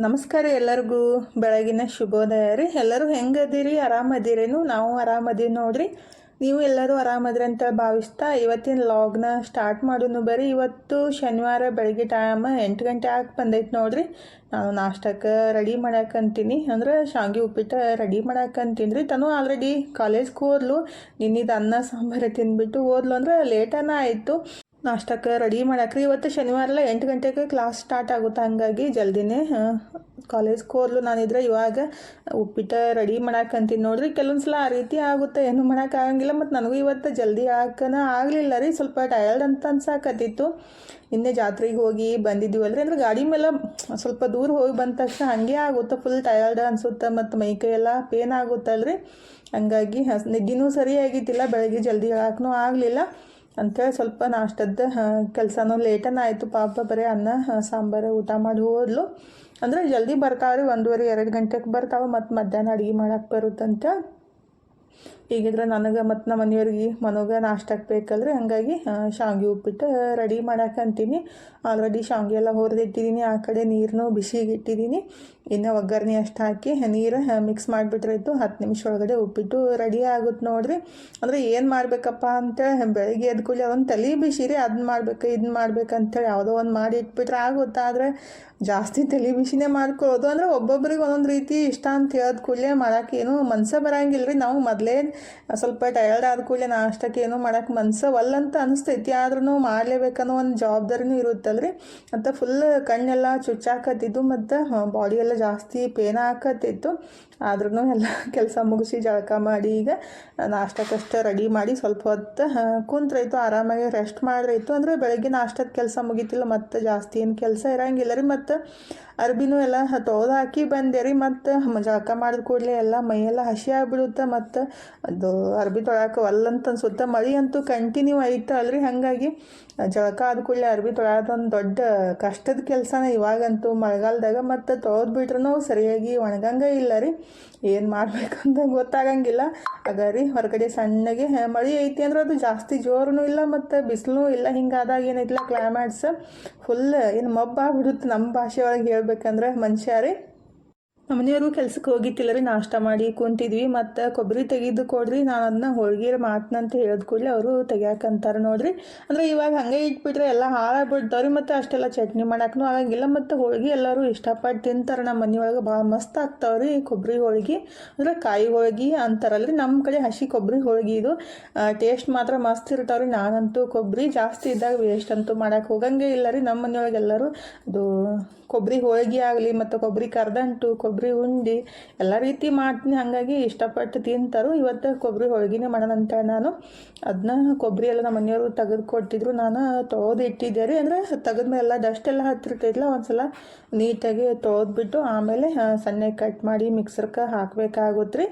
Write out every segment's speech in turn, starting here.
ನಮಸ್ಕಾರ ಎಲ್ಲರಿಗೂ ಬೆಳಗಿನ ಶುಭೋದಯ ರೀ. ಎಲ್ಲರೂ ಹೆಂಗದಿರಿ? ಆರಾಮದಿರೇನು? ನಾವು ಆರಾಮದೀವಿ ನೋಡ್ರಿ. ನೀವು ಎಲ್ಲರೂ ಆರಾಮದ್ರಿ ಅಂತ ಭಾವಿಸ್ತಾ ಇವತ್ತಿನ ಲಾಗ್ನ ಸ್ಟಾರ್ಟ್ ಮಾಡೋನು ಬರ್ರಿ. ಇವತ್ತು ಶನಿವಾರ ಬೆಳಗ್ಗೆ ಟೈಮ್ 8 ಗಂಟೆ ಆಗಿ ಬಂದೈತೆ ನೋಡ್ರಿ. ನಾನು ನಾಷ್ಟಕ್ಕೆ ರೆಡಿ ಮಾಡಾಕಂತೀನಿ, ಅಂದ್ರೆ ಶಾವಿಗೆ ಉಪ್ಪಿಟ್ಟು ರೆಡಿ ಮಾಡಾಕಂತೀನಿ ರೀ. ತನು ಆಲ್ರೆಡಿ ಕಾಲೇಜ್ಗೆ ಹೋದ್ಲು. ನಿನ್ನಿದು ಅನ್ನ ಸಾಂಬಾರು ತಿಂದ್ಬಿಟ್ಟು ಹೋದ್ಲು, ಅಂದ್ರೆ ಲೇಟನ ಆಯಿತು ನಾಷ್ಟಕ್ಕೆ ರೆಡಿ ಮಾಡಾಕ್ರಿ. ಇವತ್ತು ಶನಿವಾರ 8 ಗಂಟೆಗೆ ಕ್ಲಾಸ್ ಸ್ಟಾರ್ಟ್ ಆಗುತ್ತೆ, ಹಂಗಾಗಿ ಜಲ್ದಿನೇ ಕಾಲೇಜ್ಗೆ ಹೋದ್ಲು. ನಾನಿದ್ರೆ ಇವಾಗ ಉಪ್ಪಿಟ್ಟು ರೆಡಿ ಮಾಡಾಕಂತೀನಿ ನೋಡ್ರಿ. ಕೆಲವೊಂದು ಸಲ ಆ ರೀತಿ ಆಗುತ್ತೆ, ಏನು ಮಾಡೋಕ್ಕಾಗಂಗಿಲ್ಲ. ಮತ್ತು ನನಗೂ ಇವತ್ತು ಜಲ್ದಿ ಹಾಕನ ಆಗಲಿಲ್ಲ ರೀ, ಸ್ವಲ್ಪ ಟಯರ್ಡ್ ಅಂತ ಅನ್ಸಾಕತ್ತಿತ್ತು. ನಿನ್ನೆ ಜಾತ್ರೆಗೆ ಹೋಗಿ ಬಂದಿದ್ದೀವಲ್ರಿ, ಅಂದ್ರೆ ಗಾಡಿ ಮೇಲೆ ಸ್ವಲ್ಪ ದೂರ ಹೋಗಿ ಬಂದ ತಕ್ಷಣ ಹಾಗೆ ಆಗುತ್ತೆ, ಫುಲ್ ಟಯರ್ಡ್ ಅನ್ಸುತ್ತೆ ಮತ್ತು ಮೈಕೈ ಎಲ್ಲ ಪೇನ್ ಆಗುತ್ತಲ್ರಿ. ಹಂಗಾಗಿ ನಿದ್ದಿನೂ ಸರಿಯಾಗಿದ್ದಿಲ್ಲ, ಬೆಳಗ್ಗೆ ಜಲ್ದಿ ಹೇಳಕ್ಕೂ ಆಗಲಿಲ್ಲ ಅಂಥೇಳಿ ಸ್ವಲ್ಪ ನಾಷ್ಟದ ಕೆಲಸನೂ ಲೇಟನ ಆಯಿತು. ಪಾಪ ಬರೀ ಅನ್ನ ಸಾಂಬಾರು ಊಟ ಮಾಡಿ ಹೋದ್ಲು. ಅಂದರೆ ಜಲ್ದಿ ಬರ್ತಾವ್ರಿ, 1:30-2 ಗಂಟೆಗೆ ಬರ್ತಾವೆ. ಮತ್ತು ಮಧ್ಯಾಹ್ನ ಅಡುಗೆ ಮಾಡಕ್ಕೆ ಬರುತ್ತಂತ. ಈಗಿದ್ರೆ ನನಗೆ ಮತ್ತು ನಮ್ಮ ಮನೆಯವ್ರಿಗೆ ಮನೋಗೆ ನಾಷ್ಟಕ್ಕೆ ಬೇಕಲ್ರಿ, ಹಾಗಾಗಿ ಶಾವಿಗೆ ಉಪ್ಪಿಟ್ಟು ರೆಡಿ ಮಾಡಾಕಂತೀನಿ. ಆಲ್ರೆಡಿ ಶಾವಿಗೆ ಎಲ್ಲ ಹುರಿದಿಟ್ಟಿದ್ದೀನಿ, ಆ ಕಡೆ ನೀರನ್ನು ಬಿಸಿಗೆ ಇಟ್ಟಿದ್ದೀನಿ. ಇನ್ನು ಒಗ್ಗರಣೆ ಅಷ್ಟು ಹಾಕಿ ನೀರು ಮಿಕ್ಸ್ ಮಾಡಿಬಿಟ್ರಾಯ್ತು. 10 ನಿಮಿಷ ಒಳಗಡೆ ಉಪ್ಪಿಟ್ಟು ರೆಡಿ ಆಗುತ್ತೆ ನೋಡ್ರಿ. ಅಂದರೆ ಏನು ಮಾಡಬೇಕಪ್ಪ ಅಂತೇಳಿ ಬೆಳಗ್ಗೆ ಎದ್ದು ಕೂಡಲೇ ಒಂದು ತಲೆ ಬಿಸಿ ರೀ, ಅದನ್ನ ಮಾಡ್ಬೇಕು ಇದನ್ನ ಮಾಡ್ಬೇಕಂತೇಳಿ ಯಾವುದೋ ಒಂದು ಮಾಡಿ ಇಟ್ಬಿಟ್ರೆ ಆಗುತ್ತೆ. ಆದರೆ ಜಾಸ್ತಿ ತಲೆ ಬಿಸಿನೇ ಮಾಡ್ಕೊಳ್ಳೋದು, ಅಂದರೆ ಒಬ್ಬೊಬ್ರಿಗೆ ಒಂದೊಂದು ರೀತಿ ಇಷ್ಟ ಅಂತ ಹೇಳಿದ ಕೂಡಲೇ ಮಾಡೋಕೆ ಏನೂ ಮನಸ್ಸೇ ಬರೋಂಗಿಲ್ಲ ರೀ. ನಾವು ಮೊದಲೇ ಸ್ವಲ್ಪ ಟಯರ್ಡ್ ಆದ ಕೂಡಲೇ ನಾಷ್ಟಕ್ಕೆ ಏನೋ ಮಾಡೋಕೆ ಮನಸ್ಸು ಒಲ್ಲಂತ ಅನಿಸ್ತೈತಿ, ಆದ್ರೂ ಮಾಡಲೇಬೇಕನ್ನೋ ಒಂದು ಜವಾಬ್ದಾರಿನೂ ಇರುತ್ತಲ್ರಿ. ಮತ್ತು ಫುಲ್ ಕಣ್ಣೆಲ್ಲ ಚುಚ್ಚಾಕತ್ತಿದ್ದು ಮತ್ತು ಬಾಡಿ ಎಲ್ಲ ಜಾಸ್ತಿ ಪೇನ್ ಹಾಕತ್ತಿತ್ತು. ಆದ್ರೂ ಎಲ್ಲ ಕೆಲಸ ಮುಗಿಸಿ ಜಳಕ ಮಾಡಿ ಈಗ ನಾಷ್ಟಕ್ಕಷ್ಟೇ ರೆಡಿ ಮಾಡಿ ಸ್ವಲ್ಪ ಹೊತ್ತು ಕುಂತ್ರಾಯ್ತು, ಆರಾಮಾಗಿ ರೆಸ್ಟ್ ಮಾಡಿದ್ರಾಯ್ತು. ಅಂದರೆ ಬೆಳಗ್ಗೆ ನಾಷ್ಟದ ಕೆಲಸ ಮುಗಿತಿಲ್ಲ, ಮತ್ತು ಜಾಸ್ತಿ ಏನು ಕೆಲಸ ಇರೋಂಗಿಲ್ಲ ರೀ. ಮತ್ತು ಅರ್ಬಿನೂ ಎಲ್ಲ ತೊಳೆದು ಹಾಕಿ ಬಂದೆ ರೀ. ಮತ್ತು ಜಳಕ ಮಾಡಿದ ಕೂಡಲೇ ಎಲ್ಲ ಮೈಯೆಲ್ಲ ಹಸಿ ಆಗಿಬಿಡುತ್ತೆ. ಮತ್ತು ಅದು ಅರ್ಬಿ ತೊಳ್ಯಾಕೆ ಒಲ್ಲಂತ ಅನ್ಸುತ್ತೆ. ಮಳೆ ಅಂತೂ ಕಂಟಿನ್ಯೂ ಐತೆ ಅಲ್ರಿ, ಹಾಗಾಗಿ ಜಳಕ ಆದ ಕೂಡಲೇ ಅರ್ಬಿ ತೊಳ್ಯೋದೊಂದು ದೊಡ್ಡ ಕಷ್ಟದ ಕೆಲಸನೇ ಇವಾಗಂತೂ ಮಳೆಗಾಲದಾಗ. ಮತ್ತು ತೊಳೆದು ಬಿಟ್ರೂ ಸರಿಯಾಗಿ ಒಣಗಂಗೆ ಇಲ್ಲ ರೀ, ಏನು ಮಾಡ್ಬೇಕಂತ ಗೊತ್ತಾಗಂಗಿಲ್ಲ. ಹಾಗಾರಿ ಹೊರಗಡೆ ಸಣ್ಣಗೆ ಮಳೆ ಐತಿ ಅಂದ್ರೆ ಅದು ಜಾಸ್ತಿ ಜೋರೂ ಇಲ್ಲ ಮತ್ತು ಬಿಸಿಲೂ ಇಲ್ಲ. ಹಿಂಗಾದಾಗ ಏನೈತಿಲ್ಲ ಕ್ಲೈಮ್ಯಾಟ್ಸ್ ಫುಲ್ ಏನು ಮಬ್ಬಾಗ್ಬಿಡುತ್ತೆ ನಮ್ಮ ಭಾಷೆ ಒಳಗೆ ಹೇಳ್ಬೇಕಂದ್ರೆ. ಮನುಷ್ಯ ರೀ ನಮ್ಮ ಮನೆಯವ್ರಿಗೂ ಕೆಲ್ಸಕ್ಕೆ ಹೋಗಿತ್ತಿಲ್ಲ ರೀ, ನಾಷ್ಟ ಮಾಡಿ ಕುಂತಿದ್ವಿ. ಮತ್ತು ಕೊಬ್ಬರಿ ತೆಗೆದು ಕೊಡ್ರಿ, ನಾನು ಅದನ್ನ ಹೋಳ್ಗೆ ಮಾಡ್ತಂತ ಹೇಳಿದ ಕೂಡಲೇ ಅವರು ತೆಗಿಯಾಕಂತಾರೆ ನೋಡ್ರಿ. ಅಂದರೆ ಇವಾಗ ಹಾಗೆ ಇಟ್ಬಿಟ್ರೆ ಎಲ್ಲ ಹಾಳಾಗ್ಬಿಡ್ತಾವ್ರಿ, ಮತ್ತು ಅಷ್ಟೆಲ್ಲ ಚಟ್ನಿ ಮಾಡೋಕ್ಕೂ ಆಗಂಗಿಲ್ಲ. ಮತ್ತು ಹೋಳ್ಗೆ ಎಲ್ಲರೂ ಇಷ್ಟಪಟ್ಟು ತಿಂತಾರೆ. ನಮ್ಮ ಮನೆಯೊಳಗೆ ಭಾಳ ಮಸ್ತ್ ಆಗ್ತಾವ್ರಿ ಕೊಬ್ಬರಿ ಹೋಳ್ಗೆ, ಅಂದರೆ ಕಾಯಿ ಹೋಳ್ಗೆ ಅಂತಾರಲ್ರಿ. ನಮ್ಮ ಕಡೆ ಹಸಿ ಕೊಬ್ಬರಿ ಹೋಳ್ಗೆ ಇದು ಟೇಸ್ಟ್ ಮಾತ್ರ ಮಸ್ತ್ ಇರ್ತಾವ್ರಿ. ನಾನಂತೂ ಕೊಬ್ಬರಿ ಜಾಸ್ತಿ ಇದ್ದಾಗ ವೇಸ್ಟ್ ಅಂತೂ ಮಾಡೋಕೆ ಹೋಗಂಗೆ ಇಲ್ಲ ರೀ. ನಮ್ಮ ಮನೆಯೊಳಗೆ ಎಲ್ಲರೂ ಅದು ಕೊಬ್ಬರಿ ಹೋಳ್ಗೆ ಆಗಲಿ ಮತ್ತು ಕೊಬ್ಬರಿ ಕರ್ದಂಟು, ಕೊಬ್ಬರಿ ಉಂಡೆ ಎಲ್ಲ ರೀತಿ ಮಾಡ್ತೀನಿ, ಹಾಗಾಗಿ ಇಷ್ಟಪಟ್ಟು ತಿಂತಾರೆ. ಇವತ್ತು ಕೊಬ್ಬರಿ ಹೋಳ್ಗೆನೇ ಮಾಡೋಣ ಅಂತ ನಾನು ಅದನ್ನ ಕೊಬ್ಬರಿ ಎಲ್ಲ ನಮ್ಮ ಮನೆಯವರು ತೆಗೆದು ಕೊಟ್ಟಿದ್ರು. ನಾನು ತೊಳೆದು ಇಟ್ಟಿದ್ದೆ ರೀ, ಅಂದರೆ ತೆಗೆದ್ಮೇಲೆ ಎಲ್ಲ ಡಸ್ಟ್ ಎಲ್ಲ ಹತ್ತಿರ್ತೈತಿಲ್ಲ, ಒಂದ್ಸಲ ನೀಟಾಗಿ ತೊಳೆದ್ಬಿಟ್ಟು ಆಮೇಲೆ ಸಣ್ಣ ಕಟ್ ಮಾಡಿ ಮಿಕ್ಸರ್ಗೆ ಹಾಕಬೇಕಾಗುತ್ತೆ ರೀ.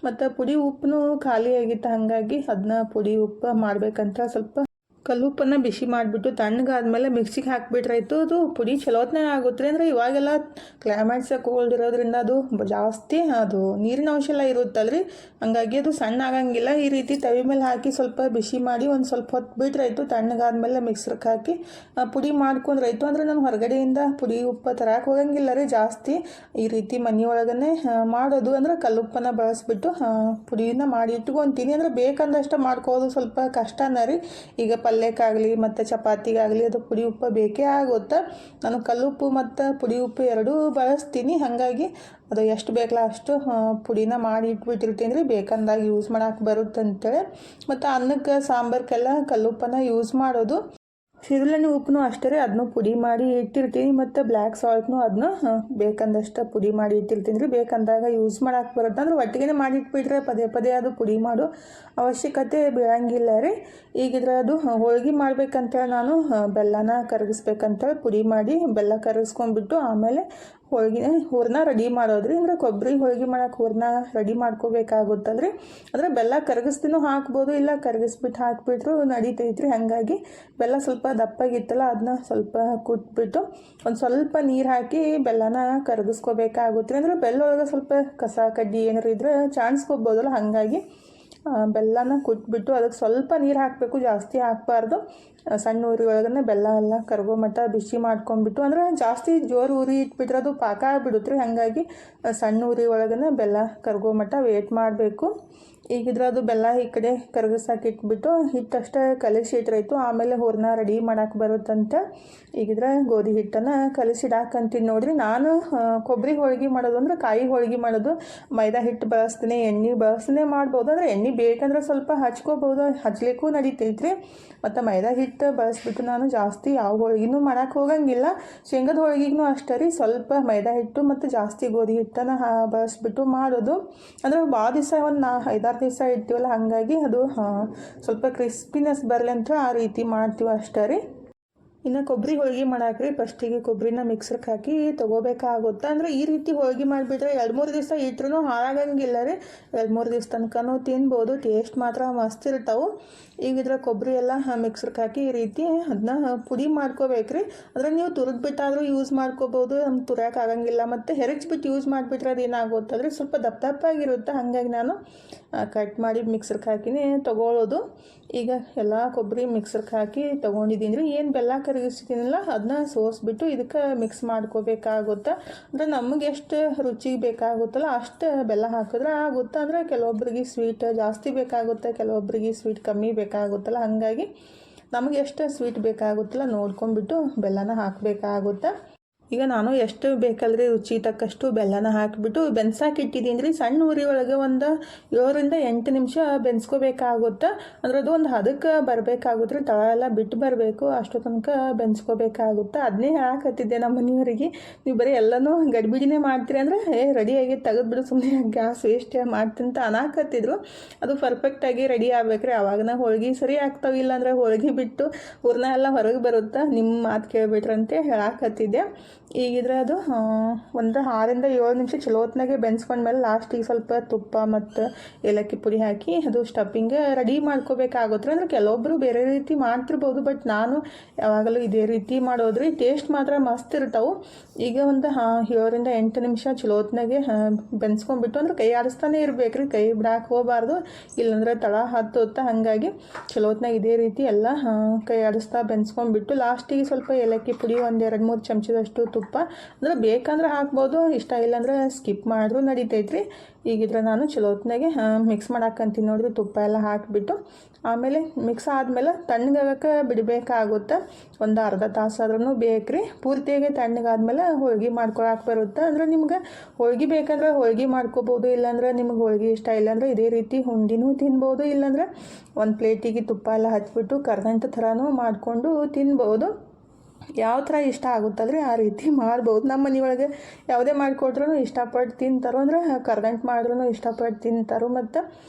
ಮತ್ತು ಪುಡಿ ಉಪ್ಪು ಖಾಲಿ ಆಗಿತ್ತು, ಹಾಗಾಗಿ ಅದನ್ನ ಪುಡಿ ಉಪ್ಪು ಮಾಡಬೇಕಂತ ಸ್ವಲ್ಪ ಕಲ್ಲುಪ್ಪನ್ನು ಬಿಸಿ ಮಾಡಿಬಿಟ್ಟು ತಣ್ಣಗಾದ್ಮೇಲೆ ಮಿಕ್ಸಿಗೆ ಹಾಕಿಬಿಟ್ರಾಯ್ತು. ಅದು ಪುಡಿ ಚಲೋತ್ನೇ ಆಗುತ್ತೆ ರೀ. ಅಂದರೆ ಇವಾಗೆಲ್ಲ ಕ್ಲೈಮೇಟ್ಸ್ ಕೋಲ್ಡ್ ಇರೋದ್ರಿಂದ ಅದು ಜಾಸ್ತಿ ಅದು ನೀರಿನ ಅಂಶ ಎಲ್ಲ ಇರುತ್ತಲ್ರಿ, ಹಂಗಾಗಿ ಅದು ಸಣ್ಣ ಆಗಂಗಿಲ್ಲ. ಈ ರೀತಿ ತವಿ ಮೇಲೆ ಹಾಕಿ ಸ್ವಲ್ಪ ಬಿಸಿ ಮಾಡಿ ಒಂದು ಸ್ವಲ್ಪ ಹೊತ್ತು ಬಿಟ್ರಾಯ್ತು. ತಣ್ಣಗಾದ್ಮೇಲೆ ಮಿಕ್ಸರ್ಗೆ ಹಾಕಿ ಪುಡಿ ಮಾಡ್ಕೊಂಡ್ರಾಯ್ತು. ಅಂದರೆ ನಾನು ಹೊರಗಡೆಯಿಂದ ಪುಡಿ ಉಪ್ಪು ತರಕ್ಕೆ ಹೋಗಂಗಿಲ್ಲ ರೀ ಜಾಸ್ತಿ. ಈ ರೀತಿ ಮನೆಯೊಳಗೇ ಮಾಡೋದು, ಅಂದರೆ ಕಲ್ಲುಪ್ಪನ್ನು ಬಳಸ್ಬಿಟ್ಟು ಪುಡಿನ ಮಾಡಿ ಇಟ್ಕೊತೀನಿ. ಅಂದರೆ ಬೇಕಂದಷ್ಟು ಮಾಡ್ಕೋದು ಸ್ವಲ್ಪ ಕಷ್ಟನೇ ರೀ. ಈಗ ಪಲ್ಯಕ್ಕಾಗಲಿ ಮತ್ತು ಚಪಾತಿಗಾಗಲಿ ಅದು ಪುಡಿ ಉಪ್ಪು ಬೇಕೇ ಆಗುತ್ತೆ. ನಾನು ಕಲ್ಲುಪ್ಪು ಮತ್ತು ಪುಡಿ ಉಪ್ಪು ಎರಡೂ ಬಳಸ್ತೀನಿ, ಹಾಗಾಗಿ ಅದು ಎಷ್ಟು ಬೇಕಲ್ಲ ಅಷ್ಟು ಪುಡಿನ ಮಾಡಿ ಇಟ್ಬಿಟ್ಟಿರ್ತೀನಿ ರೀ, ಬೇಕಂದಾಗ ಯೂಸ್ ಮಾಡೋಕೆ ಬರುತ್ತೆ ಅಂತೇಳಿ. ಮತ್ತು ಅನ್ನಕ್ಕೆ ಸಾಂಬಾರ್ಗೆಲ್ಲ ಕಲ್ಲುಪ್ಪನ್ನು ಯೂಸ್ ಮಾಡೋದು. ಸಿರುಳೆಣ್ಣೆ ಉಪ್ಪು ಅಷ್ಟೇ ರೀ, ಅದನ್ನು ಪುಡಿ ಮಾಡಿ ಇಟ್ಟಿರ್ತೀನಿ. ಮತ್ತು ಬ್ಲ್ಯಾಕ್ ಸಾಲ್ಟ್ನು ಅದನ್ನ ಬೇಕಂದಷ್ಟು ಪುಡಿ ಮಾಡಿ ಇಟ್ಟಿರ್ತೀನಿ ರೀ, ಬೇಕಂದಾಗ ಯೂಸ್ ಮಾಡೋಕೆ ಬರುತ್ತೆ. ಅಂದ್ರೆ ಒಟ್ಟಿಗೆ ಮಾಡಿ ಇಟ್ಬಿಟ್ರೆ ಪದೇ ಪದೇ ಅದು ಪುಡಿ ಮಾಡೋ ಅವಶ್ಯಕತೆ ಬೀಳಂಗಿಲ್ಲ ರೀ. ಈಗಿದ್ರೆ ಅದು ಹೋಳ್ಗೆ ಮಾಡ್ಬೇಕಂತೇಳಿ ನಾನು ಬೆಲ್ಲನ ಕರಗಿಸ್ಬೇಕಂತೇಳಿ ಪುಡಿ ಮಾಡಿ ಬೆಲ್ಲ ಕರಗಿಸ್ಕೊಂಡ್ಬಿಟ್ಟು ಆಮೇಲೆ ಹೋಳ್ಗೆ ಹೂರಣ ರೆಡಿ ಮಾಡೋದ್ರಿ. ಅಂದರೆ ಕೊಬ್ಬರಿ ಹೋಳ್ಗೆ ಮಾಡೋಕೆ ಹೂರಣ ರೆಡಿ ಮಾಡ್ಕೋಬೇಕಾಗುತ್ತಲ್ರಿ. ಅಂದರೆ ಬೆಲ್ಲ ಕರಗಿಸ್ತೀನೂ ಹಾಕ್ಬೋದು, ಇಲ್ಲ ಕರಗಿಸ್ಬಿಟ್ಟು ಹಾಕಿಬಿಟ್ರು ನಡೀತೈತ್ರಿ. ಹಾಗಾಗಿ ಬೆಲ್ಲ ಸ್ವಲ್ಪ ದಪ್ಪಾಗಿತ್ತಲ್ಲ, ಅದನ್ನ ಸ್ವಲ್ಪ ಕುಟ್ಬಿಟ್ಟು ಒಂದು ಸ್ವಲ್ಪ ನೀರು ಹಾಕಿ ಬೆಲ್ಲನ ಕರಗಿಸ್ಕೋಬೇಕಾಗುತ್ತೆ ರೀ. ಅಂದರೆ ಬೆಲ್ಲ ಒಳಗೆ ಸ್ವಲ್ಪ ಕಸ ಕಡ್ಡಿ ಏನಾರು ಇದ್ರೆ ಚಾಣಿಸ್ಕೋಬೋದಲ್ಲ, ಹಾಗಾಗಿ ಬೆಲ್ಲನ ಕುಟ್ಬಿಟ್ಟು ಅದಕ್ಕೆ ಸ್ವಲ್ಪ ನೀರು ಹಾಕಬೇಕು, ಜಾಸ್ತಿ ಹಾಕಬಾರ್ದು. ಸಣ್ಣ ಉರಿ ಒಳಗನೆ ಬೆಲ್ಲ ಎಲ್ಲ ಕರಗೋ ಮಟ್ಟ ಬಿಸಿ ಮಾಡ್ಕೊಂಡ್ಬಿಟ್ಟು ಅಂದ್ರೆ ಜಾಸ್ತಿ ಜೋರು ಉರಿ ಇಟ್ಬಿಟ್ರೆ ಅದು ಪಾಕ ಆಗಿಬಿಡುತ್ತೆ ರೀ. ಹಾಗಾಗಿ ಸಣ್ಣ ಉರಿ ಒಳಗನೆ ಬೆಲ್ಲ ಕರಗೋ ಮಟ್ಟ ವೇಟ್ ಮಾಡಬೇಕು. ಈಗಿದ್ರೆ ಅದು ಬೆಲ್ಲ ಈ ಕಡೆ ಕರಗಿಸಾಕಿ ಇಟ್ಬಿಟ್ಟು ಹಿಟ್ಟಷ್ಟೇ ಕಲಿಸಿಟ್ರಾಯ್ತು. ಆಮೇಲೆ ಹೂರಣ ರೆಡಿ ಮಾಡೋಕೆ ಬರುತ್ತಂತ ಈಗಿದ್ರೆ ಗೋಧಿ ಹಿಟ್ಟನ್ನು ಕಲಿಸಿಡಾಕಂತೀನಿ ನೋಡ್ರಿ. ನಾನು ಕೊಬ್ಬರಿ ಹೋಳ್ಗೆ ಮಾಡೋದು ಅಂದ್ರೆ ಕಾಯಿ ಹೋಳ್ಗೆ ಮಾಡೋದು ಮೈದಾ ಹಿಟ್ಟು ಬಳಸ್ತೀನಿ, ಎಣ್ಣೆ ಬಳಸ್ತೀನಿ ಮಾಡ್ಬೋದು. ಅಂದರೆ ಎಣ್ಣೆ ಬೇಕಂದ್ರೆ ಸ್ವಲ್ಪ ಹಚ್ಕೋಬೋದು, ಹಚ್ಲಿಕ್ಕೂ ನಡೀತೈತ್ರಿ. ಮತ್ತು ಮೈದಾ ಹಿಟ್ಟು ಬಳಸ್ಬಿಟ್ಟು ನಾನು ಜಾಸ್ತಿ ಯಾವ ಹೋಳ್ಗಿನೂ ಮಾಡೋಕೆ ಹೋಗಂಗಿಲ್ಲ. ಶೇಂಗದ ಹೋಳ್ಗಿಗೂ ಅಷ್ಟೇ ರೀ, ಸ್ವಲ್ಪ ಮೈದಾ ಹಿಟ್ಟು ಮತ್ತು ಜಾಸ್ತಿ ಗೋಧಿ ಹಿಟ್ಟನ್ನು ಬಳಸ್ಬಿಟ್ಟು ಮಾಡೋದು. ಅಂದರೆ ಭಾಳ ದಿವಸ ಒಂದು 5-6 ದಿವಸ ಇಡ್ತೀವಲ್ಲ, ಹಾಗಾಗಿ ಅದು ಸ್ವಲ್ಪ ಕ್ರಿಸ್ಪಿನೆಸ್ ಬರಲಿ ಅಂತ ಆ ರೀತಿ ಮಾಡ್ತೀವಿ ಅಷ್ಟೇ ರೀ. ಇನ್ನು ಕೊಬ್ಬರಿ ಹೋಳ್ಗೆ ಮಾಡಾಕ್ರಿ ಫಸ್ಟಿಗೆ ಕೊಬ್ಬರಿನ ಮಿಕ್ಸರ್ಗೆ ಹಾಕಿ ತೊಗೋಬೇಕಾಗುತ್ತೆ. ಅಂದರೆ ಈ ರೀತಿ ಹೋಳ್ಗೆ ಮಾಡಿಬಿಟ್ರೆ 2-3 ದಿವಸ ಇಟ್ರೂ ಹಾಳಾಗಂಗಿಲ್ಲ ರೀ. 2-3 ದಿವಸ ತನಕನೂ ತಿನ್ಬೋದು. ಟೇಸ್ಟ್ ಮಾತ್ರ ಮಸ್ತ್ ಇರ್ತಾವೆ. ಈಗಿದ್ರೆ ಕೊಬ್ಬರಿ ಎಲ್ಲ ಮಿಕ್ಸರ್ಗೆ ಹಾಕಿ ಈ ರೀತಿ ಅದನ್ನ ಪುಡಿ ಮಾಡ್ಕೋಬೇಕ್ರಿ. ಅಂದರೆ ನೀವು ತುರಿದ್ಬಿಟ್ಟಾದರೂ ಯೂಸ್ ಮಾಡ್ಕೋಬೋದು, ನಮ್ಗೆ ತುರಿಯೋಕೆ ಆಗಂಗಿಲ್ಲ. ಮತ್ತು ಹೆರಚ್ಬಿಟ್ಟು ಯೂಸ್ ಮಾಡಿಬಿಟ್ರೆ ಅದು ಏನಾಗುತ್ತಂದರೆ ಸ್ವಲ್ಪ ದಪ್ಪಾಗಿರುತ್ತೆ. ಹಾಗಾಗಿ ನಾನು ಕಟ್ ಮಾಡಿ ಮಿಕ್ಸರ್ಗೆ ಹಾಕಿನೇ ತೊಗೊಳ್ಳೋದು. ಈಗ ಎಲ್ಲ ಕೊಬ್ಬರಿ ಮಿಕ್ಸರ್ಗೆ ಹಾಕಿ ತೊಗೊಂಡಿದ್ದೀನಿ ರೀ. ಏನು ಬೆಲ್ಲ ಕರಗಿಸ್ತೀನಲ್ಲ ಅದನ್ನ ಸೋಸ್ಬಿಟ್ಟು ಇದಕ್ಕೆ ಮಿಕ್ಸ್ ಮಾಡ್ಕೋಬೇಕಾಗುತ್ತೆ. ಅಂದರೆ ನಮಗೆ ಎಷ್ಟು ರುಚಿಗೆ ಬೇಕಾಗುತ್ತಲ್ಲ ಅಷ್ಟು ಬೆಲ್ಲ ಹಾಕಿದ್ರೆ ಆಗುತ್ತೆ. ಅಂದರೆ ಕೆಲವೊಬ್ರಿಗೆ ಸ್ವೀಟ್ ಜಾಸ್ತಿ ಬೇಕಾಗುತ್ತೆ, ಕೆಲವೊಬ್ರಿಗೆ ಸ್ವೀಟ್ ಕಮ್ಮಿ ಬೇಕಾಗುತ್ತಲ್ಲ. ಹಾಗಾಗಿ ನಮಗೆ ಎಷ್ಟು ಸ್ವೀಟ್ ಬೇಕಾಗುತ್ತಲ್ಲ ನೋಡ್ಕೊಂಡ್ಬಿಟ್ಟು ಬೆಲ್ಲನ ಹಾಕಬೇಕಾಗುತ್ತೆ. ಈಗ ನಾನು ಎಷ್ಟು ಬೇಕಲ್ರಿ ರುಚಿ ತಕ್ಕಷ್ಟು ಬೆಲ್ಲನ ಹಾಕಿಬಿಟ್ಟು ಬೆನ್ಸಾಕಿ ಇಟ್ಟಿದ್ದೀನಿ ರೀ. ಸಣ್ಣ ಉರಿ ಒಳಗೆ ಒಂದು 7-8 ನಿಮಿಷ ಬೆನ್ಸ್ಕೋಬೇಕಾಗುತ್ತೆ. ಅಂದ್ರೆ ಅದು ಒಂದು ಹದಕ್ಕೆ ಬರಬೇಕಾಗುತ್ತೆ ರೀ, ತಳ ಎಲ್ಲ ಬಿಟ್ಟು ಬರಬೇಕು, ಅಷ್ಟು ತನಕ ಬೆನ್ಸ್ಕೋಬೇಕಾಗುತ್ತೆ. ಅದನ್ನೇ ಹಾಕತ್ತಿದ್ದೆ ನಮ್ಮ ಮನೆಯವರಿಗೆ, ನೀವು ಬರೀ ಎಲ್ಲನೂ ಗಡಿಬಿಡಿನೇ ಮಾಡ್ತೀರಿ ಅಂದರೆ ರೆಡಿಯಾಗಿ ತೆಗೆದ್ಬಿಡು, ಸುಮ್ಮನೆ ಗ್ಯಾಸ್ ವೇಸ್ಟ್ ಮಾಡ್ತೀನಿ ಅಂತ ಅನಾಕತ್ತಿದ್ರು. ಅದು ಪರ್ಫೆಕ್ಟಾಗಿ ರೆಡಿ ಆಗ್ಬೇಕ್ರಿ, ಆವಾಗನ ಹೋಳ್ಗೆ ಸರಿ ಆಗ್ತಾವೆ. ಇಲ್ಲಾಂದರೆ ಹೋಳ್ಗೆ ಬಿಟ್ಟು ಹೂರಣ ಎಲ್ಲ ಹೊರಗೆ ಬರುತ್ತೆ. ನಿಮ್ಮ ಮಾತು ಕೇಳಿಬಿಟ್ರಂತೆ ಹೇಳಾಕತ್ತಿದ್ದೆ. ಈಗಿದ್ರೆ ಅದು ಒಂದು 6-7 ನಿಮಿಷ ಚಲೋ ಹೊತ್ನಾಗೆ ಬೆನ್ಸ್ಕೊಂಡ್ಮೇಲೆ ಲಾಸ್ಟಿಗೆ ಸ್ವಲ್ಪ ತುಪ್ಪ ಮತ್ತು ಏಲಕ್ಕಿ ಪುಡಿ ಹಾಕಿ ಅದು ಸ್ಟಫಿಂಗ್ ರೆಡಿ ಮಾಡ್ಕೋಬೇಕಾಗುತ್ತೆ. ಅಂದರೆ ಕೆಲವೊಬ್ಬರು ಬೇರೆ ರೀತಿ ಮಾಡ್ತಿರ್ಬೋದು, ಬಟ್ ನಾನು ಯಾವಾಗಲೂ ಇದೇ ರೀತಿ ಮಾಡೋದ್ರಿ. ಟೇಸ್ಟ್ ಮಾತ್ರ ಮಸ್ತ್ ಇರ್ತಾವೆ. ಈಗ ಒಂದು 7-8 ನಿಮಿಷ ಚಲೋ ಹೊತ್ನಾಗೆ ಬೆನ್ಸ್ಕೊಂಡ್ಬಿಟ್ಟು ಅಂದ್ರೆ ಕೈ ಆಡಿಸ್ತಾನೆ ಇರಬೇಕ್ರಿ, ಕೈ ಬಿಡಾಕೆ ಹೋಗಬಾರ್ದು, ಇಲ್ಲಾಂದ್ರೆ ತಳ ಹತ್ತುತ್ತೆ. ಹಾಗಾಗಿ ಚಲೋ ಹೊತ್ನಾಗ ಇದೇ ರೀತಿ ಎಲ್ಲ ಕೈ ಆಡಿಸ್ತಾ ಬೆನ್ಸ್ಕೊಂಡ್ಬಿಟ್ಟು ಲಾಸ್ಟಿಗೆ ಸ್ವಲ್ಪ ಏಲಕ್ಕಿ ಪುಡಿ 1-2-3 ಚಮಚದಷ್ಟು ತುಪ್ಪ, ಅಂದರೆ ಬೇಕಂದ್ರೆ ಹಾಕ್ಬೋದು, ಇಷ್ಟ ಇಲ್ಲಾಂದ್ರೆ ಸ್ಕಿಪ್ ಮಾಡಿದ್ರು ನಡೀತೈತ್ರಿ. ಈಗಿದ್ರೆ ನಾನು ಚಲೋ ಹೊತ್ನಾಗೆ ಮಿಕ್ಸ್ ಮಾಡಾಕಂತೀನಿ ನೋಡ್ರಿ, ತುಪ್ಪ ಎಲ್ಲ ಹಾಕಿಬಿಟ್ಟು. ಆಮೇಲೆ ಮಿಕ್ಸ್ ಆದಮೇಲೆ ತಣ್ಣಗಾಗಕ್ಕೆ ಬಿಡಬೇಕಾಗುತ್ತೆ. ಒಂದು ಅರ್ಧ ತಾಸಾದ್ರೂ ಬೇಕ್ರಿ. ಪೂರ್ತಿಯಾಗಿ ತಣ್ಣಗಾದ್ಮೇಲೆ ಹೋಳ್ಗೆ ಮಾಡ್ಕೊಳಕ್ಕೆ ಬರುತ್ತೆ. ಅಂದರೆ ನಿಮ್ಗೆ ಹೋಳ್ಗೆ ಬೇಕಂದ್ರೆ ಹೋಳ್ಗೆ ಮಾಡ್ಕೋಬೋದು, ಇಲ್ಲಾಂದ್ರೆ ನಿಮ್ಗೆ ಹೋಳ್ಗೆ ಇಷ್ಟ ಇಲ್ಲಾಂದ್ರೆ ಇದೇ ರೀತಿ ಉಂಡಿನೂ ತಿನ್ಬೋದು, ಇಲ್ಲಾಂದ್ರೆ ಒಂದು ಪ್ಲೇಟಿಗೆ ತುಪ್ಪ ಎಲ್ಲ ಹಚ್ಬಿಟ್ಟು ಕರ್ದಂಟ ಥರನೂ ಮಾಡಿಕೊಂಡು ತಿನ್ಬೋದು. ಯಾವ ಥರ ಇಷ್ಟ ಆಗುತ್ತಲ್ರಿ ಆ ರೀತಿ ಮಾಡ್ಬೋದು. ನಮ್ಮ ಮನೆಯೊಳಗೆ ಯಾವುದೇ ಮಾಡಿಕೊಟ್ರೂ ಇಷ್ಟಪಟ್ಟು ತಿಂತಾರೋ, ಅಂದರೆ ಕರ್ದಂಟು ಮಾಡಿದ್ರೂ ಇಷ್ಟಪಟ್ಟು ತಿಂತಾರೋ, ಮತ್ತು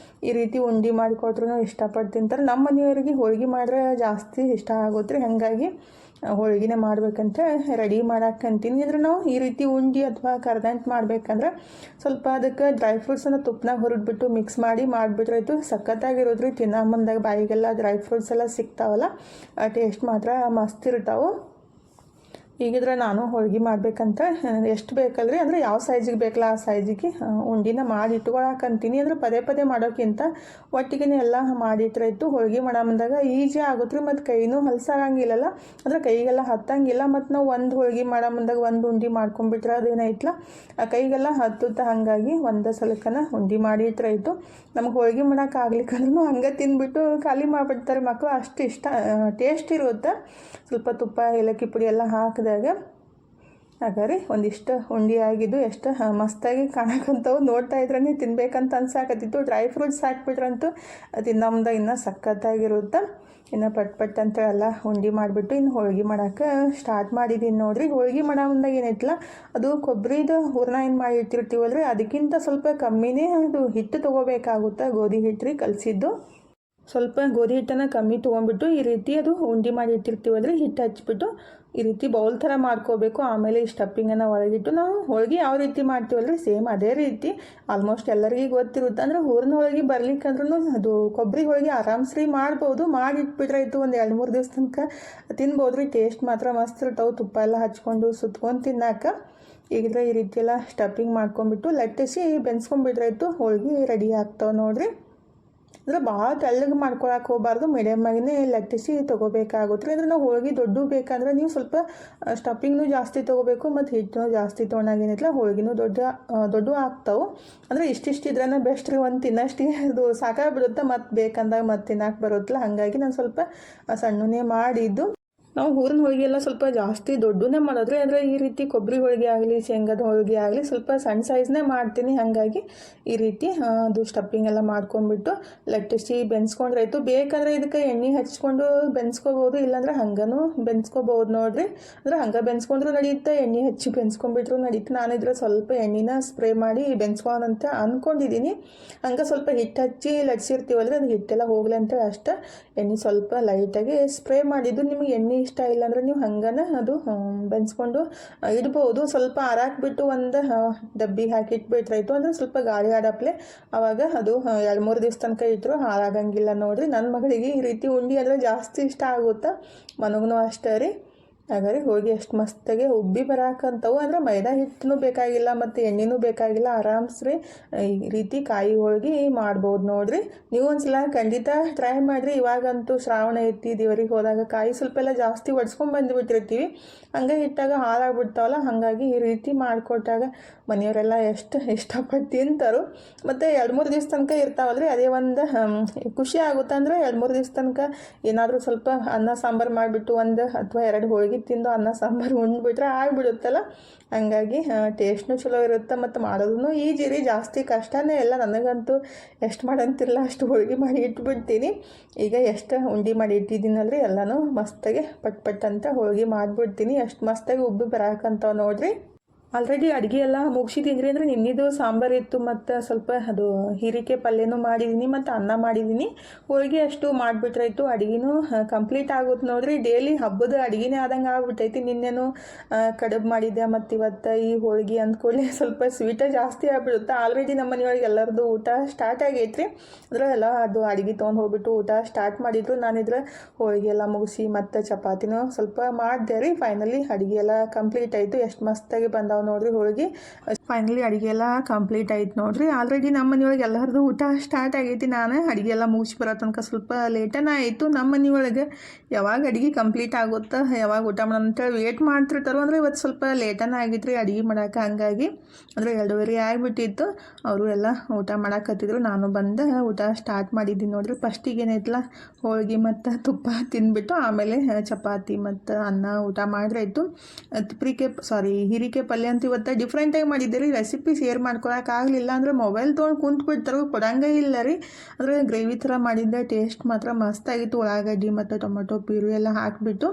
ಈ ರೀತಿ ಉಂಡೆ ಮಾಡಿಕೊಟ್ರೂ ಇಷ್ಟಪಟ್ಟು ತಿಂತಾರೆ. ನಮ್ಮ ಮನೆಯವರಿಗೆ ಹೋಳ್ಗೆ ಮಾಡಿದ್ರೆ ಜಾಸ್ತಿ ಇಷ್ಟ ಆಗುತ್ತೆ ರೀ. ಹಾಗಾಗಿ ಹೋಳ್ಗೆನೇ ಮಾಡ್ಬೇಕಂತ ರೆಡಿ ಮಾಡಾಕಂತೀನಿ. ಅಂದ್ರೆ ನಾವು ಈ ರೀತಿ ಉಂಡೆ ಅಥವಾ ಕರ್ದಂಟು ಮಾಡ್ಬೇಕಂದ್ರೆ ಸ್ವಲ್ಪ ಅದಕ್ಕೆ ಡ್ರೈ ಫ್ರೂಟ್ಸನ್ನು ತುಪ್ಪನಾಗ ಹುರಿದ್ಬಿಟ್ಟು ಮಿಕ್ಸ್ ಮಾಡಿಬಿಟ್ರೆ ಇದು ಸಖತ್ತಾಗಿರೋದ್ರಿ. ತಿನ್ನೋ ಮುಂದಾಗ ಬಾಯಿಗೆಲ್ಲ ಡ್ರೈ ಫ್ರೂಟ್ಸ್ ಎಲ್ಲ ಸಿಗ್ತಾವಲ್ಲ, ಟೇಸ್ಟ್ ಮಾತ್ರ ಮಸ್ತ್ ಇರ್ತಾವೆ. ಈಗಿದ್ರೆ ನಾನು ಹೋಳ್ಗೆ ಮಾಡ್ಬೇಕಂತ ಎಷ್ಟು ಬೇಕಲ್ರಿ, ಅಂದರೆ ಯಾವ ಸೈಜಿಗೆ ಬೇಕಲ್ಲ ಆ ಸೈಜಿಗೆ ಉಂಡಿನ ಮಾಡಿ ಇಟ್ಕೊಳಕಂತೀನಿ. ಅಂದರೆ ಪದೇ ಮಾಡೋಕ್ಕಿಂತ ಒಟ್ಟಿಗೆ ಎಲ್ಲ ಮಾಡಿಟ್ರಾಯ್ತು. ಹೋಳ್ಗೆ ಮಾಡೋ ಮುಂದಾಗ ಈಜಿ ಆಗುತ್ತೆ ರೀ, ಮತ್ತು ಕೈನೂ ಹಲ್ಸಾಗಂಗಿಲ್ಲಲ್ಲ, ಅಂದರೆ ಕೈಗೆಲ್ಲ ಹತ್ತಂಗಿಲ್ಲ. ಮತ್ತು ನಾವು ಒಂದು ಹೋಳ್ಗೆ ಮಾಡೋ ಮುಂದಾಗ ಒಂದು ಉಂಡೆ ಮಾಡ್ಕೊಂಡ್ಬಿಟ್ರೆ ಅದೇನೈತಲ್ಲ ಕೈಗೆಲ್ಲ ಹತ್ತುತ್ತೆ. ಹಾಗಾಗಿ ಒಂದು ಸಲಕ್ಕನ ಉಂಡೆ ಮಾಡಿ ಇಟ್ರಾಯ್ತು. ನಮ್ಗೆ ಹೋಳ್ಗೆ ಮಾಡೋಕೆ ಆಗ್ಲಿಕ್ಕಂದ್ರೂ ಹಂಗೆ ತಿಂದ್ಬಿಟ್ಟು ಖಾಲಿ ಮಾಡಿಬಿಡ್ತಾರೆ ಮಕ್ಕಳು, ಅಷ್ಟು ಇಷ್ಟ ಟೇಸ್ಟ್ ಇರುತ್ತೆ. ಸ್ವಲ್ಪ ತುಪ್ಪ ಏಲಕ್ಕಿ ಪುಡಿ ಎಲ್ಲ ಹಾಕಿದಾಗ ಹಾಗಾದ್ರೆ ಒಂದಿಷ್ಟು ಉಂಡೆ ಆಗಿದ್ದು ಎಷ್ಟು ಮಸ್ತಾಗಿ ಕಾಣಕಂತವು. ನೋಡ್ತಾ ಇದ್ರೇ ತಿನ್ಬೇಕಂತ ಅನ್ಸಾಕತ್ತಿತ್ತು. ಡ್ರೈ ಫ್ರೂಟ್ಸ್ ಹಾಕ್ಬಿಟ್ರಂತೂ ತಿನ್ನೋಮ್ದ ಇನ್ನೂ ಸಖತ್ತಾಗಿರುತ್ತೆ. ಇನ್ನು ಪಟ್ ಅಂತ ಎಲ್ಲ ಉಂಡೆ ಮಾಡಿಬಿಟ್ಟು ಇನ್ನು ಹೋಳ್ಗೆ ಮಾಡೋಕೆ ಸ್ಟಾರ್ಟ್ ಮಾಡಿದ್ದೀನಿ ನೋಡಿರಿ. ಹೋಳ್ಗೆ ಮಾಡೋ ಮುಂದಾಗ ಏನೈತಲ್ಲ ಅದು ಕೊಬ್ಬರಿದು ಹೂರಣ ಏನು ಮಾಡಿ ಇಟ್ಟಿರ್ತೀವಲ್ರಿ, ಅದಕ್ಕಿಂತ ಸ್ವಲ್ಪ ಕಮ್ಮಿನೇ ಅದು ಹಿಟ್ಟು ತೊಗೋಬೇಕಾಗುತ್ತೆ. ಗೋಧಿ ಹಿಟ್ಟು ರೀ ಕಲಸಿದ್ದು. ಸ್ವಲ್ಪ ಗೋಧಿ ಹಿಟ್ಟನ್ನು ಕಮ್ಮಿ ತೊಗೊಂಡ್ಬಿಟ್ಟು ಈ ರೀತಿ ಅದು ಉಂಡೆ ಮಾಡಿ ಇಟ್ಟಿರ್ತೀವಲ್ರಿ, ಹಿಟ್ಟು ಹಚ್ಬಿಟ್ಟು ಈ ರೀತಿ ಬೌಲ್ ಥರ ಮಾಡ್ಕೋಬೇಕು. ಆಮೇಲೆ ಈ ಸ್ಟಫಿಂಗನ್ನು ಒಳಗಿಟ್ಟು ನಾವು ಹೋಳ್ಗೆ ಯಾವ ರೀತಿ ಮಾಡ್ತೀವಲ್ರಿ ಸೇಮ್ ಅದೇ ರೀತಿ ಆಲ್ಮೋಸ್ಟ್ ಎಲ್ಲರಿಗೂ ಗೊತ್ತಿರುತ್ತೆ. ಅಂದರೆ ಹೂರ್ಣ ಹೋಳ್ಗೆ ಬರ್ಲಿಕ್ಕಂದ್ರೂ ಅದು ಕೊಬ್ಬರಿ ಹೋಳ್ಗೆ ಆರಾಮ್ಸ್ರಿ ಮಾಡ್ಬೋದು. ಮಾಡಿಟ್ಬಿಟ್ರೆ ಇತ್ತು ಒಂದು 2-3 ದಿವಸ ತನಕ ತಿನ್ಬೋದು ರೀ. ಟೇಸ್ಟ್ ಮಾತ್ರ ಮಸ್ತ್ ಇರ್ತಾವೆ, ತುಪ್ಪ ಎಲ್ಲ ಹಚ್ಕೊಂಡು ಸುತ್ಕೊಂಡು ತಿನ್ನಾಕ. ಈಗಿದ್ರೆ ಈ ರೀತಿ ಎಲ್ಲ ಸ್ಟಫಿಂಗ್ ಮಾಡ್ಕೊಂಡ್ಬಿಟ್ಟು ಲಟ್ಟಿಸಿ ಬೆನ್ಸ್ಕೊಂಡ್ಬಿಟ್ರೆ ಇತ್ತು ಹೋಳ್ಗೆ ರೆಡಿ ಆಗ್ತಾವೆ ನೋಡಿರಿ. ಅಂದರೆ ಭಾಳ ತೆಳ್ಳಗೆ ಮಾಡ್ಕೊಳಕ್ಕೆ ಹೋಗಬಾರ್ದು, ಮೀಡಿಯಮ್ ಆಗಿನೇ ಲಟ್ಟಿಸಿ ತೊಗೋಬೇಕಾಗುತ್ತೆ ರೀ. ಅಂದರೆ ನಾವು ಹೋಳಿಗೆ ದೊಡ್ಡ ಬೇಕಂದ್ರೆ ನೀವು ಸ್ವಲ್ಪ ಸ್ಟಫಿಂಗ್ನು ಜಾಸ್ತಿ ತೊಗೋಬೇಕು ಮತ್ತು ಹಿಟ್ಟನ್ನು ಜಾಸ್ತಿ ತೊಗೊಂಡಾಗೇನಿಲ್ಲ ಹೋಳಿಗೆನೂ ದೊಡ್ಡ ಆಗ್ತಾವೆ. ಅಂದರೆ ಇಷ್ಟಿದ್ರೇ ಬೆಸ್ಟ್ ರೀ, ಒಂದು ತಿನ್ನಷ್ಟು ಅದು ಸಾಕಾಗ್ಬಿಡುತ್ತೆ, ಮತ್ತು ಬೇಕಂದಾಗ ಮತ್ತು ತಿನ್ನಕ್ಕೆ ಬರುತ್ತಲ್ಲ. ಹಾಗಾಗಿ ನಾನು ಸ್ವಲ್ಪ ಸಣ್ಣನೇ ಮಾಡಿದ್ದು. ನಾವು ಊರಿನ ಹೋಳಿಗೆ ಎಲ್ಲ ಸ್ವಲ್ಪ ಜಾಸ್ತಿ ದೊಡ್ಡನೇ ಮಾಡೋದ್ರಿ. ಆದರೆ ಈ ರೀತಿ ಕೊಬ್ಬರಿ ಹೋಳಿಗೆ ಆಗಲಿ ಶೇಂಗಾದ ಹೋಳಿಗೆ ಆಗಲಿ ಸ್ವಲ್ಪ ಸಣ್ಣ ಸೈಜ್ನೇ ಮಾಡ್ತೀನಿ. ಹಾಗಾಗಿ ಈ ರೀತಿ ಅದು ಸ್ಟಫಿಂಗ್ ಎಲ್ಲ ಮಾಡ್ಕೊಂಡ್ಬಿಟ್ಟು ಲಟ್ಟಿಸಿ ಬೆನ್ಸ್ಕೊಂಡ್ರಾಯ್ತು. ಬೇಕಾದರೆ ಇದಕ್ಕೆ ಎಣ್ಣೆ ಹಚ್ಕೊಂಡು ಬೆನ್ಸ್ಕೋಬೋದು, ಇಲ್ಲಾಂದ್ರೆ ಹಂಗನೂ ಬೆನ್ಸ್ಕೋಬೋದು ನೋಡಿರಿ. ಅಂದರೆ ಹಂಗೆ ಬೆನ್ಸ್ಕೊಂಡ್ರೂ ನಡೆಯುತ್ತೆ, ಎಣ್ಣೆ ಹಚ್ಚಿ ಬೆನ್ಸ್ಕೊಂಡ್ಬಿಟ್ರು ನಡೆಯುತ್ತೆ. ನಾನಿದ್ರೆ ಸ್ವಲ್ಪ ಎಣ್ಣೆನ ಸ್ಪ್ರೇ ಮಾಡಿ ಬೆನ್ಸ್ಕೊಳ್ಳೋಣಂತ ಅಂದ್ಕೊಂಡಿದ್ದೀನಿ. ಹಂಗೆ ಸ್ವಲ್ಪ ಹಿಟ್ಟು ಹಚ್ಚಿ ಲಟ್ಸಿರ್ತೀವಲ್ರಿ, ಅದು ಹಿಟ್ಟೆಲ್ಲ ಹೋಗ್ಲಿ ಅಂತ ಅಷ್ಟೇ ಎಣ್ಣೆ ಸ್ವಲ್ಪ ಲೈಟಾಗಿ ಸ್ಪ್ರೇ ಮಾಡಿದ್ದು. ನಿಮಗೆ ಎಣ್ಣೆ ಇಷ್ಟ ಇಲ್ಲ ಅಂದರೆ ನೀವು ಹಂಗನ ಅದು ಬೆನ್ಸ್ಕೊಂಡು ಇಡ್ಬೋದು. ಸ್ವಲ್ಪ ಆರಾಕ್ಬಿಟ್ಟು ಒಂದು ಡಬ್ಬಿಗೆ ಹಾಕಿ ಇಟ್ಬಿಟ್ರಾಯ್ತು. ಅಂದರೆ ಸ್ವಲ್ಪ ಗಾಳಿ ಆಡಪ್ಲೆ ಆವಾಗ ಅದು 2-3 ದಿವಸ ತನಕ ಇಟ್ಟರು ಹಾಳಾಗಂಗಿಲ್ಲ ನೋಡಿರಿ. ನನ್ನ ಮಗಳಿಗೆ ಈ ರೀತಿ ಉಂಡೆ ಅಂದರೆ ಜಾಸ್ತಿ ಇಷ್ಟ ಆಗುತ್ತೆ, ಮನಗೂ ಅಷ್ಟೇ ರೀ. ಹಾಗಾದ್ರೆ ಹೋಳಿಗೆ ಎಷ್ಟು ಮಸ್ತಾಗೆ ಉಬ್ಬಿ ಬರಾಕಂತವು. ಅಂದರೆ ಮೈದಾ ಹಿಟ್ಟೂ ಬೇಕಾಗಿಲ್ಲ ಮತ್ತು ಎಣ್ಣೆನೂ ಬೇಕಾಗಿಲ್ಲ, ಆರಾಮ್ಸ್ರಿ ಈ ರೀತಿ ಕಾಯಿ ಹೋಳಿಗೆ ಮಾಡ್ಬೋದು ನೋಡಿರಿ. ನೀವು ಒಂದ್ಸಲ ಖಂಡಿತ ಟ್ರೈ ಮಾಡಿರಿ. ಇವಾಗಂತೂ ಶ್ರಾವಣ ಐತಿ, ದೇವರಿಗೆ ಹೋದಾಗ ಕಾಯಿ ಸ್ವಲ್ಪ ಎಲ್ಲ ಜಾಸ್ತಿ ಒಡ್ಸ್ಕೊಂಡು ಬಂದುಬಿಟ್ಟಿರ್ತೀವಿ, ಹಂಗೆ ಇಟ್ಟಾಗ ಹಾಳಾಗ್ಬಿಡ್ತಾವಲ್ಲ. ಹಾಗಾಗಿ ಈ ರೀತಿ ಮಾಡಿಕೊಟ್ಟಾಗ ಮನೆಯವರೆಲ್ಲ ಎಷ್ಟು ಇಷ್ಟಪಟ್ಟು ತಿಂತಾರೋ. ಮತ್ತು 2-3 ದಿವಸ ತನಕ ಇರ್ತಾವಲ್ರಿ, ಅದೇ ಒಂದು ಖುಷಿ ಆಗುತ್ತೆ. ಅಂದರೆ 2-3 ದಿವಸ ತನಕ ಏನಾದರೂ ಸ್ವಲ್ಪ ಅನ್ನ ಸಾಂಬಾರು ಮಾಡಿಬಿಟ್ಟು 1 ಅಥವಾ 2 ಹೋಳಿಗೆ ತಿಂದು ಅನ್ನ ಸಾಂಬಾರು ಉಂಡ್ಬಿಟ್ರೆ ಆಗಿಬಿಡುತ್ತಲ್ಲ. ಹಂಗಾಗಿ ಟೇಸ್ಟ್ನೂ ಚಲೋ ಇರುತ್ತೆ ಮತ್ತು ಮಾಡೋದೂ ಈಜಿ ರೀ, ಜಾಸ್ತಿ ಕಷ್ಟನೇ ಇಲ್ಲ. ನನಗಂತೂ ಎಷ್ಟು ಮಾಡಂತಿರಲ್ಲ ಅಷ್ಟು ಹೋಳಿಗೆ ಮಾಡಿ ಇಟ್ಬಿಡ್ತೀನಿ. ಈಗ ಎಷ್ಟು ಉಂಡೆ ಮಾಡಿ ಇಟ್ಟಿದ್ದೀನಲ್ರಿ ಎಲ್ಲನೂ ಮಸ್ತಾಗಿ ಪಟ್ ಅಂತ ಹೋಳಿಗೆ ಮಾಡಿಬಿಡ್ತೀನಿ. ಎಷ್ಟು ಮಸ್ತಾಗಿ ಉಬ್ಬಿ ಬರಾಕಂತಾವ ನೋಡಿರಿ. ಆಲ್ರೆಡಿ ಅಡುಗೆ ಎಲ್ಲ ಮುಗಿಸಿದ್ದೀನಿ ರೀ. ಅಂದರೆ ನಿನ್ನಿದು ಸಾಂಬಾರು ಇತ್ತು ಮತ್ತು ಸ್ವಲ್ಪ ಅದು ಹೀರಿಕೆ ಪಲ್ಯನೂ ಮಾಡಿದ್ದೀನಿ ಮತ್ತು ಅನ್ನ ಮಾಡಿದ್ದೀನಿ. ಹೋಳಿಗೆ ಅಷ್ಟು ಮಾಡಿಬಿಟ್ರಾಯ್ತು, ಅಡುಗೆನೂ ಕಂಪ್ಲೀಟ್ ಆಗುತ್ತೆ ನೋಡಿರಿ. ಡೈಲಿ ಹಬ್ಬದ ಅಡುಗೆನೇ ಆದಂಗೆ ಆಗ್ಬಿಟ್ಟೈತಿ. ನಿನ್ನೆನೂ ಕಡುಬು ಮಾಡಿದ್ದೆ ಮತ್ತು ಇವತ್ತು ಈ ಹೋಳಿಗೆ ಅಂದ್ಕೊಳ್ಳಿ ಸ್ವಲ್ಪ ಸ್ವೀಟೇ ಜಾಸ್ತಿ ಆಗಿಬಿಡುತ್ತೆ. ಆಲ್ರೆಡಿ ನಮ್ಮ ಮನೆಯೊಳಗೆ ಎಲ್ಲರದ್ದು ಊಟ ಸ್ಟಾರ್ಟ್ ಆಗೈತ್ರಿ. ಅಂದರೆ ಎಲ್ಲ ಅದು ಅಡುಗೆ ತೊಗೊಂಡು ಹೋಗ್ಬಿಟ್ಟು ಊಟ ಸ್ಟಾರ್ಟ್ ಮಾಡಿದ್ರು. ನಾನಿದ್ರೆ ಹೋಳಿಗೆ ಎಲ್ಲ ಮುಗಿಸಿ ಮತ್ತು ಚಪಾತಿನೂ ಸ್ವಲ್ಪ ಮಾಡಿದೆ ರೀ. ಫೈನಲಿ ಅಡುಗೆ ಎಲ್ಲ ಕಂಪ್ಲೀಟ್ ಆಯಿತು. ಎಷ್ಟು ಮಸ್ತಾಗಿ ಬಂದಾವ ನೋಡ್ರಿ ಹೋಳಿಗೆ. ಫೈನಲಿ ಅಡುಗೆ ಎಲ್ಲ ಕಂಪ್ಲೀಟ್ ಆಯ್ತು ನೋಡ್ರಿ. ಆಲ್ರೆಡಿ ನಮ್ಮ ಮನೆಯೊಳಗೆ ಎಲ್ಲರದ್ದು ಊಟ ಸ್ಟಾರ್ಟ್ ಆಗೈತಿ. ನಾನು ಅಡುಗೆ ಎಲ್ಲ ಮುಗಿಸಿ ಬರೋ ತನಕ ಸ್ವಲ್ಪ ಲೇಟನೇ ಆಯಿತು. ನಮ್ಮ ಮನೆಯೊಳಗೆ ಯಾವಾಗ ಅಡುಗೆ ಕಂಪ್ಲೀಟ್ ಆಗುತ್ತಾ ಯಾವಾಗ ಊಟ ಮಾಡೋಣ ಅಂತೇಳಿ ವೇಟ್ ಮಾಡ್ತಿರ್ತಾರೋ. ಅಂದರೆ ಇವತ್ತು ಸ್ವಲ್ಪ ಲೇಟನೇ ಆಗಿತ್ತು ರೀ ಅಡುಗೆ ಮಾಡೋಕೆ. ಹಂಗಾಗಿ ಅಂದರೆ 2:30 ಆಗಿಬಿಟ್ಟಿತ್ತು. ಅವರು ಎಲ್ಲ ಊಟ ಮಾಡಾಕತ್ತಿದ್ರು, ನಾನು ಬಂದು ಊಟ ಸ್ಟಾರ್ಟ್ ಮಾಡಿದ್ದೀನಿ ನೋಡ್ರಿ. ಫಸ್ಟಿಗೆ ಏನೈತಲ್ಲ ಹೋಳಿಗೆ ಮತ್ತು ತುಪ್ಪ ತಿಂದ್ಬಿಟ್ಟು ಆಮೇಲೆ ಚಪಾತಿ ಮತ್ತು ಅನ್ನ ಊಟ ಮಾಡಿದ್ರಾಯ್ತು. ಹೀರಿಕೆ ಪಲ್ಯ ಅಂತ ಇವತ್ತು ಡಿಫ್ರೆಂಟಾಗಿ ಮಾಡಿದ್ದೆ ರೀ. ರೆಸಿಪಿ ಶೇರ್ ಮಾಡ್ಕೊಳಕ್ಕಾಗಲಿಲ್ಲ, ಅಂದರೆ ಮೊಬೈಲ್ ತೊಗೊಂಡು ಕುಂತ್ಬಿಡ್ತಾರೆ, ಕೊಡಂಗೇ ಇಲ್ಲ ರೀ. ಅಂದರೆ ಗ್ರೇವಿ ಥರ ಮಾಡಿದ್ದೆ, ಟೇಸ್ಟ್ ಮಾತ್ರ ಮಸ್ತಾಗಿತ್ತು. ಉಳ್ಳಾಗಡ್ಡಿ ಮತ್ತು ಟೊಮೊಟೊ ಪ್ಯೂರಿ ಎಲ್ಲ ಹಾಕಿಬಿಟ್ಟು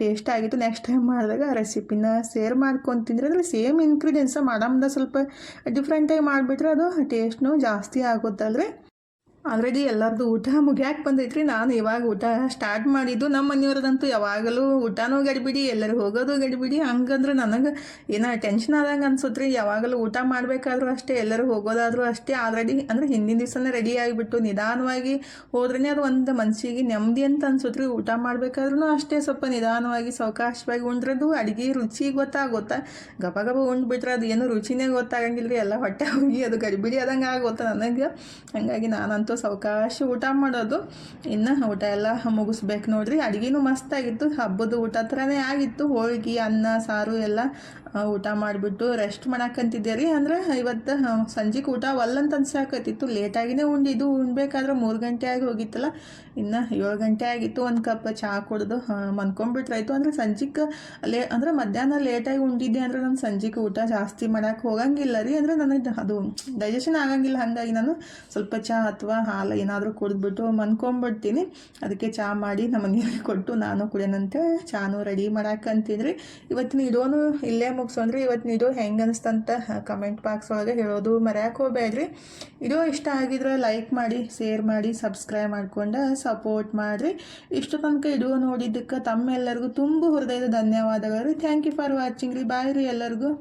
ಟೇಸ್ಟ್ ಆಗಿತ್ತು. ನೆಕ್ಸ್ಟ್ ಟೈಮ್ ಮಾಡಿದಾಗ ರೆಸಿಪಿನ ಶೇರ್ ಮಾಡ್ಕೊತಿದ್ರೆ ಅಂದರೆ ಸೇಮ್ ಇಂಗ್ರೀಡಿಯೆಂಟ್ಸ ಮಾಡಮ್ದ ಸ್ವಲ್ಪ ಡಿಫ್ರೆಂಟಾಗಿ ಮಾಡಿಬಿಟ್ರೆ ಅದು ಟೇಸ್ಟ್ನೂ ಜಾಸ್ತಿ ಆಗುತ್ತಲ್ರಿ. ಆಲ್ರೆಡಿ ಎಲ್ಲರದ್ದು ಊಟ ಮುಗಿಯಾಕೆ ಬಂದೈತ್ರಿ. ನಾನು ಇವಾಗ ಊಟ ಸ್ಟಾರ್ಟ್ ಮಾಡಿದ್ದು. ನಮ್ಮ ಮನೆಯವ್ರದಂತೂ ಯಾವಾಗಲೂ ಊಟನೂ ಗಡಿಬಿಡಿ, ಎಲ್ಲರೂ ಹೋಗೋದು ಗಡಿಬಿಡಿ. ಹಂಗಂದ್ರೆ ನನಗೆ ಏನೋ ಟೆನ್ಷನ್ ಆದಂಗೆ ಅನ್ಸುತ್ತೆ ರೀ. ಯಾವಾಗಲೂ ಊಟ ಮಾಡಬೇಕಾದ್ರೂ ಅಷ್ಟೇ, ಎಲ್ಲರೂ ಹೋಗೋದಾದರೂ ಅಷ್ಟೇ. ಆಲ್ರೆಡಿ ಅಂದರೆ ಹಿಂದಿನ ದಿವಸನೇ ರೆಡಿ ಆಗಿಬಿಟ್ಟು ನಿಧಾನವಾಗಿ ಹೋದ್ರೇ ಅದು ಒಂದು ಮನಸ್ಸಿಗೆ ನೆಮ್ಮದಿ ಅಂತ ಅನ್ಸುತ್ತೆ ರೀ. ಊಟ ಮಾಡಬೇಕಾದ್ರೂ ಅಷ್ಟೇ ಸ್ವಲ್ಪ ನಿಧಾನವಾಗಿ ಸಾವಕಾಶವಾಗಿ ಉಂಡ್ರದು ಅಡುಗೆ ರುಚಿ ಗೊತ್ತಾಗುತ್ತಾ. ಗಬ ಉಂಡ್ಬಿಟ್ರೆ ಅದು ಏನೂ ರುಚಿನೇ ಗೊತ್ತಾಗಂಗಿಲ್ಲ ರೀ. ಎಲ್ಲ ಹೊಟ್ಟೆ ಹೋಗಿ ಅದು ಗಡಿಬಿಡಿ ಆದಂಗೆ ಆಗುತ್ತೆ ನನಗೆ. ಹಾಗಾಗಿ ನಾನಂತೂ ಸಾವಕಾಶ ಊಟ ಮಾಡೋದು. ಇನ್ನು ಊಟ ಎಲ್ಲ ಮುಗಿಸ್ಬೇಕು ನೋಡ್ರಿ. ಅಡುಗೆನೂ ಮಸ್ತಾಗಿತ್ತು, ಹಬ್ಬದ ಊಟ ಥರನೇ ಆಗಿತ್ತು. ಹೋಳಿಗೆ ಅನ್ನ ಸಾರು ಎಲ್ಲ ಊಟ ಮಾಡಿಬಿಟ್ಟು ರೆಸ್ಟ್ ಮಾಡಾಕಂತಿದ್ದೆ ರೀ. ಅಂದರೆ ಇವತ್ತು ಸಂಜೆಗೆ ಊಟ ಒಲ್ಲಂತ ಅನ್ಸಾಕತ್ತಿತ್ತು. ಲೇಟಾಗಿನೇ ಉಂಡಿದ್ದು. ಉಣ್ಬೇಕಾದ್ರೆ 3 ಗಂಟೆ ಆಗಿ ಹೋಗಿತ್ತಲ್ಲ, ಇನ್ನು 7 ಗಂಟೆ ಆಗಿತ್ತು. ಒಂದು ಕಪ್ ಚಹಾ ಕುಡಿದು ಮನ್ಕೊಂಡ್ಬಿಟ್ರಾಯ್ತು. ಅಂದರೆ ಸಂಜೆಗೆ ಅಂದರೆ ಮಧ್ಯಾಹ್ನ ಲೇಟಾಗಿ ಉಂಡಿದ್ದೆ ಅಂದರೆ ನಾನು ಸಂಜೆಗೆ ಊಟ ಜಾಸ್ತಿ ಮಾಡೋಕೆ ಹೋಗಂಗಿಲ್ಲ ರೀ. ಅಂದರೆ ನನಗೆ ಅದು ಡೈಜೆಷನ್ ಆಗಂಗಿಲ್ಲ. ಹಾಗಾಗಿ ನಾನು ಸ್ವಲ್ಪ ಚಹಾ ಅಥವಾ ಹಾಲು ಏನಾದರೂ ಕುಡಿದ್ಬಿಟ್ಟು ಮನ್ಕೊಂಡ್ಬಿಡ್ತೀನಿ. ಅದಕ್ಕೆ ಚಹಾ ಮಾಡಿ ನಮ್ಮ ಮನೆಯಲ್ಲಿ ಕೊಟ್ಟು ನಾನು ಕುಡಿಯೋಣಂತೆ ಚಾನೂ ರೆಡಿ ಮಾಡಾಕಂತಿದ್ರಿ. ಇವತ್ತಿನ ವಿಡಿಯೋನು ಇಲ್ಲೇ ಮುಗಿಸೋಣ್ರಿ. ಇವತ್ತಿನ ವಿಡಿಯೋ ಹೆಂಗೆ ಅನಿಸ್ತಂತ ಕಮೆಂಟ್ ಬಾಕ್ಸ್ ಒಳಗೆ ಹೇಳೋದು ಮರೆಯೋಕೆ ಹೋಗಬೇಡ್ರಿ. ವಿಡಿಯೋ ಇಷ್ಟ ಆಗಿದ್ರೆ ಲೈಕ್ ಮಾಡಿ, ಶೇರ್ ಮಾಡಿ, ಸಬ್ಸ್ಕ್ರೈಬ್ ಮಾಡ್ಕೊಂಡು ಸಪೋರ್ಟ್ ಮಾಡಿರಿ. ಇಷ್ಟು ತನಕ ವಿಡಿಯೋ ನೋಡಿದ್ದಕ್ಕೆ ತಮ್ಮೆಲ್ಲರಿಗೂ ತುಂಬ ಹೃದಯದ ಧನ್ಯವಾದಗಳು ರೀ. ಥ್ಯಾಂಕ್ ಯು ಫಾರ್ ವಾಚಿಂಗ್ ರೀ. ಬಾಯ್ ರೀ ಎಲ್ಲರಿಗೂ.